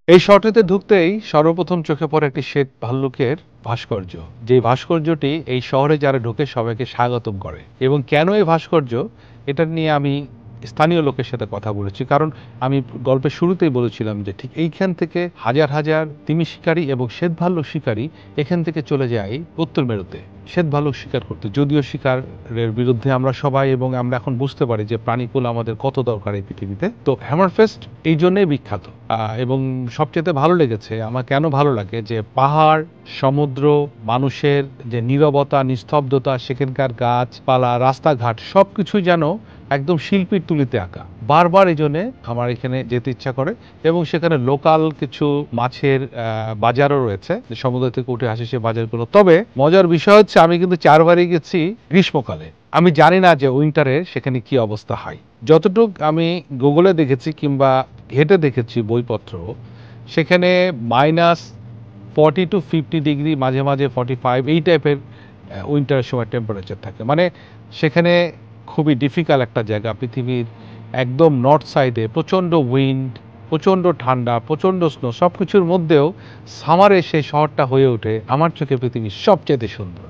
এই শহরটিতে ঢুকতেই সর্বপ্রথম চোখে পড়ে একটি শ্বেত ভাল্লুকের ভাস্কর্য, যে ভাস্কর্যটি এই শহরে যারা ঢুকে সবাইকে স্বাগতম করে। এবং কেন এই ভাস্কর্য, এটা নিয়ে আমি স্থানীয় লোকের সাথে কথা বলেছি, কারণ আমি গল্পের শুরুতেই বলেছিলাম যে ঠিক এইখান থেকে হাজার হাজার তিমি শিকারী এবং শ্বেত ভাল্লুক শিকারী এখান থেকে চলে যায় উত্তর মেরুতে শ্বেত ভাল্লুক শিকার করতে। যদিও শিকারের বিরুদ্ধে আমরা সবাই, এবং আমরা এখন বুঝতে পারি যে প্রাণীকুল আমাদের কত দরকার এই পৃথিবীতে। তো হ্যামারফেস্ট এই জন্যই বিখ্যাত। এবং সবচেয়ে ভালো লেগেছে আমার, কেন ভালো লাগে, যে পাহাড়, সমুদ্র, মানুষের যে নীরবতা, নিস্তব্ধতা, সেখানকার গাছপালা, রাস্তাঘাট সবকিছুই যেন একদম শিল্পীর তুলিতে আঁকা। বারবার এই জন্যে আমার এখানে যেতে ইচ্ছা করে। এবং সেখানে লোকাল কিছু মাছের বাজারও রয়েছে, সমুদ্র থেকে উঠে আসে সে বাজারগুলো। তবে মজার বিষয় হচ্ছে আমি কিন্তু 4বারই গেছি গ্রীষ্মকালে। আমি জানি না যে উইন্টারে সেখানে কি অবস্থা হয়। যতটুক আমি গুগলে দেখেছি কিংবা ঘেটে দেখেছি বইপত্র, সেখানে -40 to 50 ডিগ্রি, মাঝে মাঝে 45, এই টাইপের উইন্টারের সময় টেম্পারেচার থাকে। মানে সেখানে খুবই ডিফিকাল্ট একটা জায়গা। পৃথিবীর একদম নর্থ সাইডে প্রচণ্ড উইন্ড, প্রচণ্ড ঠান্ডা, প্রচণ্ড স্নো, সব কিছুর মধ্যেও সামারে সেই শহরটা হয়ে ওঠে আমার চোখে পৃথিবীর সবচেয়ে সুন্দর।